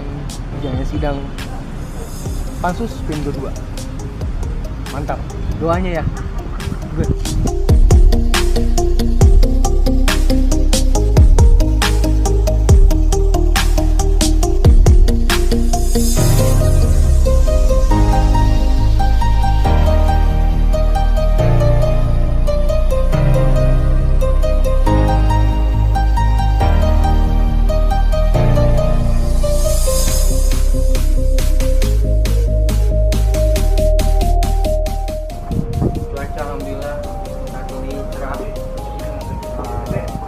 menyaksikan jalannya sidang Pansus Pelindo 2. Mantap, doanya ya. Good. Alhamdulillah saat ini cerah.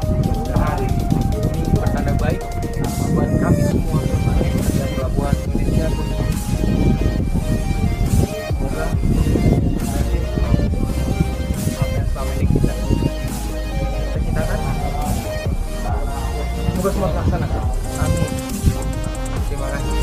Mudah-mudahan ini pertanda baik buat kami semua di pelabuhan Indonesia. Semoga apa yang selama ini kita cita-citakan semoga semua terlaksana. Amin. Terima kasih.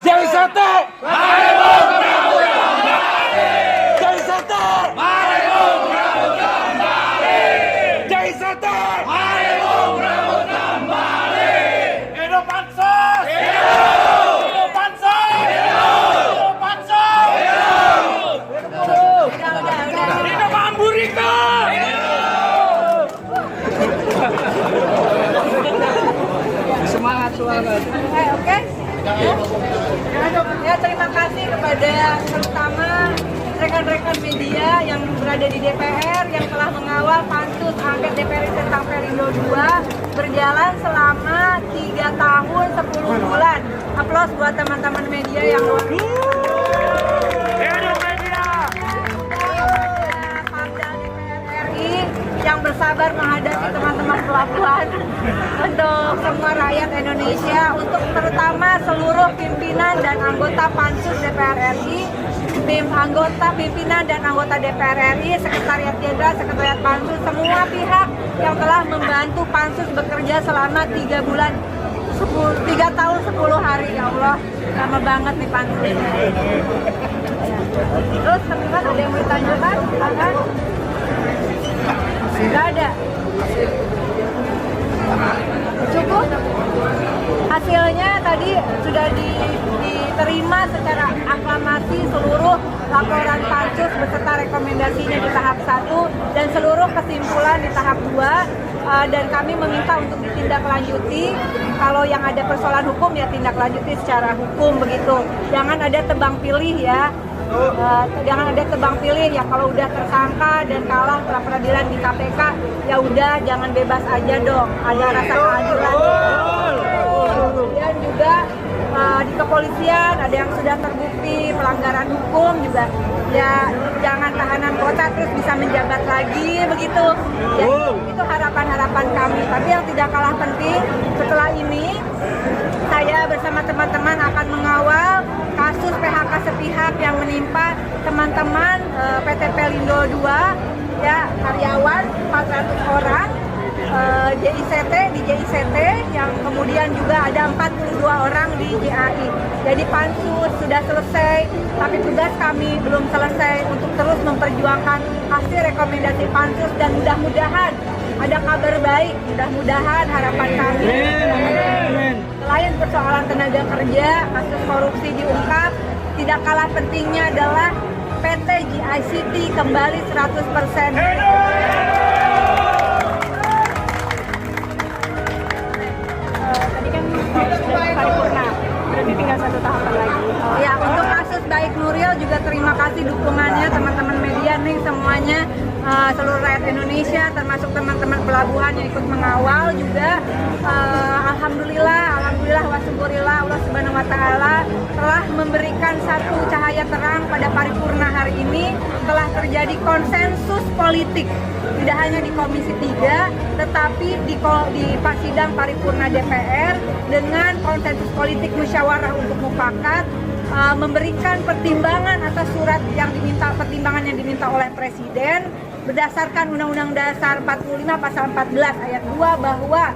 Jai Sate! Mari berebut kembali! Jai Sate! Mari berebut kembali! Jai Sate! Mari berebut kembali! Hidup Pansus! Hidup! Hidup Pansus! Hidup! Hidup Pansus! Hidup! Hidup Amburika! Hidup! Semangat. Oke. Ya, terima kasih kepada terutama rekan-rekan media yang berada di DPR yang telah mengawal pansus angket DPR tentang Pelindo 2 berjalan selama 3 tahun 10 bulan. Aplaus buat teman-teman media yang Hidup media! Pamdal DPR RI yang bersabar menghadapi teman-teman pelabuhan untuk semua rakyat Indonesia, untuk terutama seluruh pimpinan dan anggota Pansus DPR RI, pimpinan dan anggota DPR RI, Sekretariat Jenderal, Sekretariat Pansus, semua pihak yang telah membantu Pansus bekerja selama 3 bulan, 3 tahun 10 hari. Ya Allah, lama banget nih Pansus. Terus teman-teman ada yang mau ditanyakan? Tidak ada. Cukup? Hasilnya tadi sudah diterima secara aklamasi seluruh laporan Pansus beserta rekomendasinya di tahap 1 dan seluruh kesimpulan di tahap 2, dan kami meminta untuk ditindaklanjuti. Kalau yang ada persoalan hukum ya tindaklanjuti secara hukum begitu. Jangan ada tebang pilih ya. Jangan ada tebang pilih ya, kalau udah tersangka dan kalah pra peradilan di KPK ya udah jangan bebas aja dong, ada rasa keadilan. Kemudian juga di kepolisian ada yang sudah terbukti pelanggaran hukum juga ya, jangan tahanan kota terus bisa menjabat lagi begitu ya, itu harapan-harapan kami. Tapi yang tidak kalah penting, setelah ini saya bersama teman-teman akan mengawal kasus PHK sepihak yang menimpa teman-teman PT Pelindo 2 ya, karyawan 400 orang, JICT yang yang kemudian juga ada 42 orang di JAI. Jadi pansus sudah selesai, tapi tugas kami belum selesai untuk terus memperjuangkan hasil rekomendasi pansus dan mudah-mudahan ada kabar baik, mudah-mudahan harapan kami. Selain persoalan tenaga kerja, kasus korupsi diungkap, tidak kalah pentingnya adalah PT GICT kembali 100%. Tadi kan sudah paripurna, berarti tinggal 1 tahapan lagi. Ya, untuk kasus Baik Nuril juga terima kasih dukungannya teman-teman media nih semuanya, seluruh rakyat Indonesia, termasuk teman-teman pelabuhan yang ikut mengawal juga. Alhamdulillah, wa syukurillah, Allah Subhanahu wa Ta'ala telah memberikan satu cahaya terang pada paripurna hari ini. Telah terjadi konsensus politik, tidak hanya di Komisi 3, tetapi di sidang paripurna DPR dengan konsensus politik musyawarah untuk mufakat, memberikan pertimbangan atas surat yang diminta oleh Presiden berdasarkan Undang-Undang Dasar 45 Pasal 14 Ayat 2 bahwa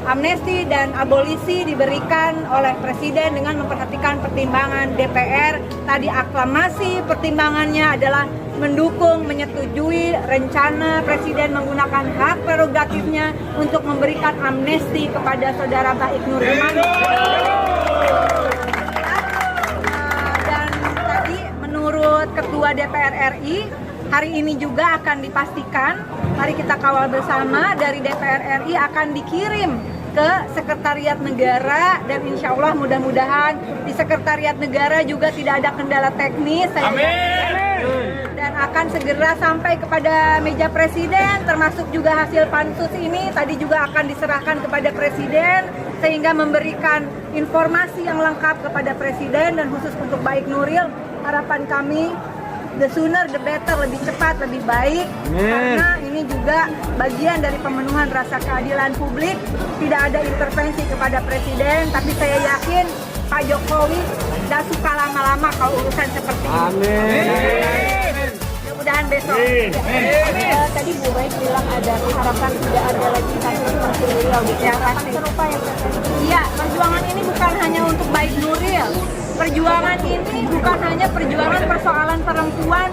amnesti dan abolisi diberikan oleh Presiden dengan memperhatikan pertimbangan DPR. Tadi aklamasi pertimbangannya adalah mendukung, menyetujui rencana Presiden menggunakan hak prerogatifnya untuk memberikan amnesti kepada saudara Baik Nuril. Dan tadi menurut Ketua DPR RI, hari ini juga akan dipastikan, mari kita kawal bersama, dari DPR RI akan dikirim ke Sekretariat Negara, dan insya Allah mudah-mudahan di Sekretariat Negara juga tidak ada kendala teknis. Dan akan segera sampai kepada meja Presiden, termasuk juga hasil pansus ini tadi juga akan diserahkan kepada Presiden sehingga memberikan informasi yang lengkap kepada Presiden. Dan khusus untuk Baik Nuril, harapan kami the sooner the better, lebih cepat lebih baik. Karena ini juga bagian dari pemenuhan rasa keadilan publik. Tidak ada intervensi kepada Presiden, tapi saya yakin Pak Jokowi tidak suka lama-lama kalau urusan seperti ini. Amin. Mudah-mudahan besok. Tadi Bu Baik bilang ada harapan tidak ada lagi kasus seperti Nuril. Ya, serupa ya. Iya, perjuangan ini bukan hanya untuk Baik Nuril. Perjuangan ini bukan hanya perjuangan persoalan perempuan,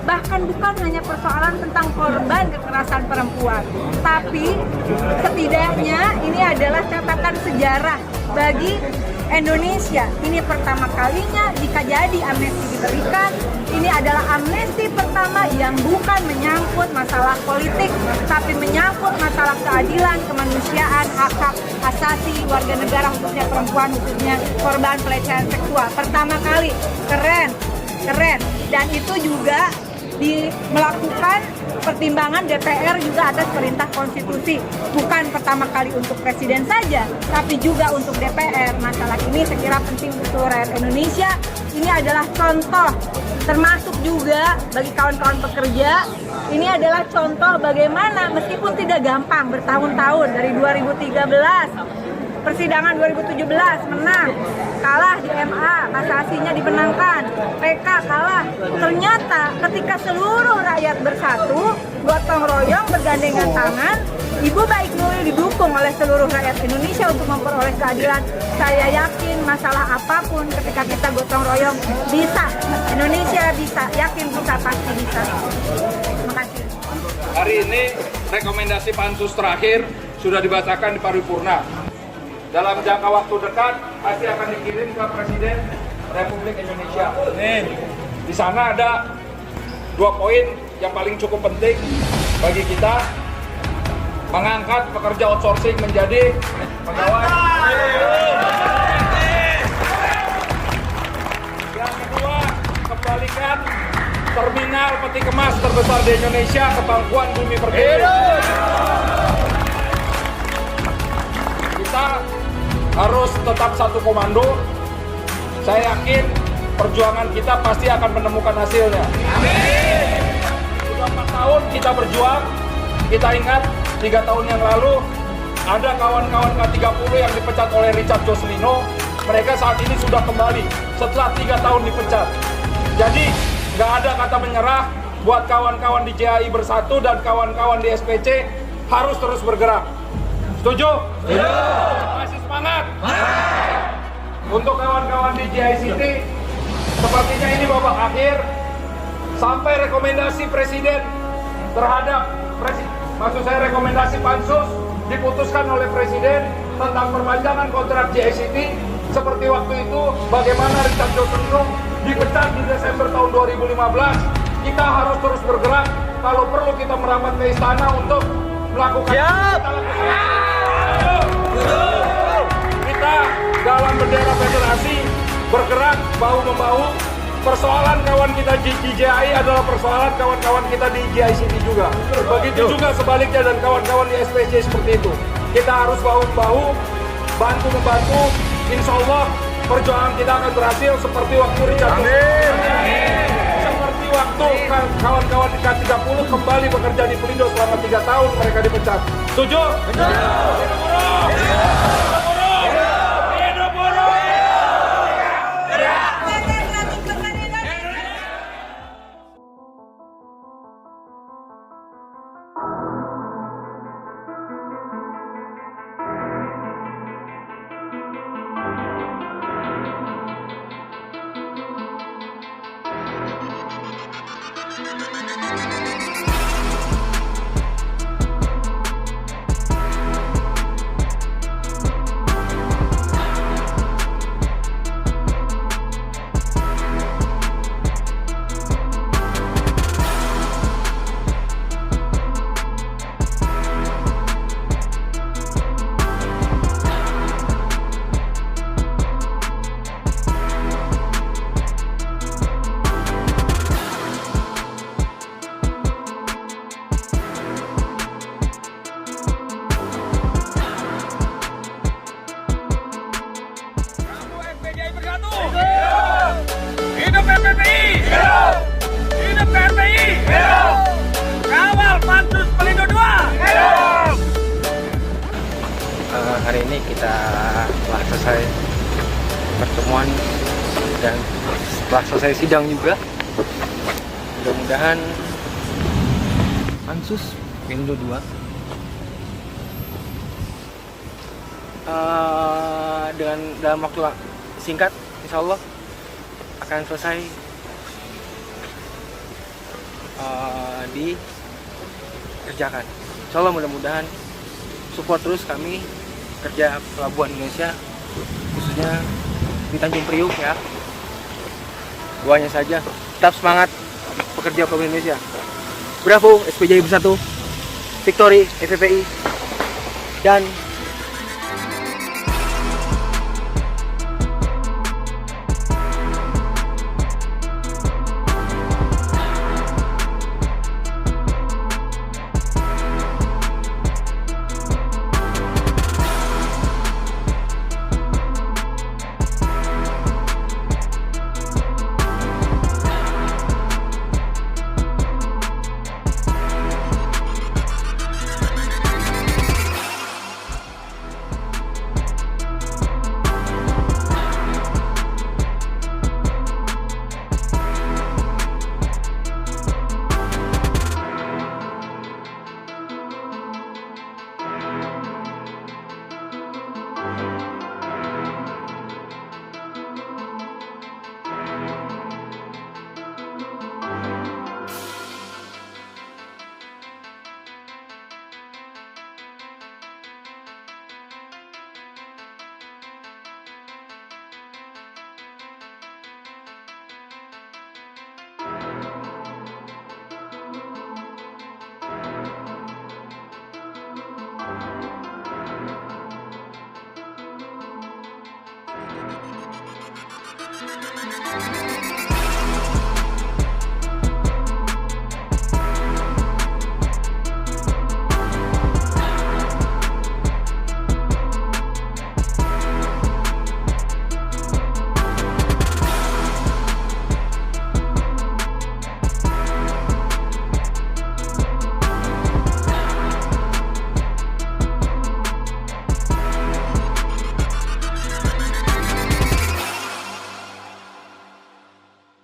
bahkan bukan hanya persoalan tentang korban kekerasan perempuan, tapi setidaknya ini adalah catatan sejarah bagi Indonesia. Ini pertama kalinya jika jadi amnesti diberikan, ini adalah amnesti pertama yang bukan menyangkut masalah politik, tapi menyangkut masalah keadilan, kemanusiaan, hak-hak asasi warga negara, khususnya perempuan, khususnya korban pelecehan seksual. Pertama kali, keren. Dan itu juga melakukan pertimbangan DPR juga atas perintah konstitusi. Bukan pertama kali untuk Presiden saja, tapi juga untuk DPR. Masalah ini saya kira penting untuk seluruh rakyat Indonesia. Ini adalah contoh, termasuk juga bagi kawan-kawan pekerja. Ini adalah contoh bagaimana meskipun tidak gampang bertahun-tahun, dari 2013 persidangan 2017 menang, kalah di MA, kasasinya dimenangkan, PK kalah. Ternyata ketika seluruh rakyat bersatu, gotong royong, bergandengan tangan, Ibu Baik Nuril didukung oleh seluruh rakyat Indonesia untuk memperoleh keadilan. Saya yakin masalah apapun ketika kita gotong royong bisa. Indonesia bisa, yakin bisa, pasti bisa. Terima kasih. Hari ini rekomendasi pansus terakhir sudah dibacakan di paripurna. Dalam jangka waktu dekat pasti akan dikirim ke Presiden Republik Indonesia. Di sana ada 2 poin yang paling cukup penting bagi kita: mengangkat pekerja outsourcing menjadi pegawai. Yang kedua, kembalikan terminal peti kemas terbesar di Indonesia ke pangkuan bumi pertiwi. Kita harus tetap satu komando. Saya yakin perjuangan kita pasti akan menemukan hasilnya. Amin. Sudah 4 tahun kita berjuang. Kita ingat 3 tahun yang lalu ada kawan-kawan K30 yang dipecat oleh Richard Joslino. Mereka saat ini sudah kembali setelah 3 tahun dipecat. Jadi nggak ada kata menyerah buat kawan-kawan di JAI Bersatu dan kawan-kawan di SPC, harus terus bergerak. Setuju? Masih semangat? Untuk kawan-kawan di GICT, sepertinya ini babak akhir sampai rekomendasi presiden terhadap maksud saya rekomendasi pansus diputuskan oleh presiden tentang perpanjangan kontrak GICT seperti waktu itu bagaimana Richard Johnson dipecat di Desember tahun 2015. Kita harus terus bergerak, kalau perlu kita merapat ke istana untuk melakukan kita dalam bendera federasi bergerak bahu-membahu. Persoalan kawan kita di DJI adalah persoalan kawan-kawan kita di GICT juga. Begitu juga sebaliknya dan kawan-kawan di SPC seperti itu. Kita harus bahu-membahu, bantu-membantu. Insya Allah perjuangan kita akan berhasil seperti waktu Richard. Seperti waktu kawan-kawan di K30 kembali bekerja di Pelindo selama 3 tahun mereka dipecat. Setuju? Hidup FPPI! Hidup FPI! Kawal Pansus Pelindo 2! Hari ini kita telah selesai pertemuan dan setelah selesai sidang juga. Mudah-mudahan Pansus Pelindo 2 dengan dalam waktu singkat insya Allah akan selesai dikerjakan. Insya Allah mudah-mudahan support terus kami kerja Pelabuhan Indonesia, khususnya di Tanjung Priuk ya. Doanya saja, tetap semangat pekerja Pelabuhan Indonesia. Bravo SPJ Bersatu, Victory FPPI, dan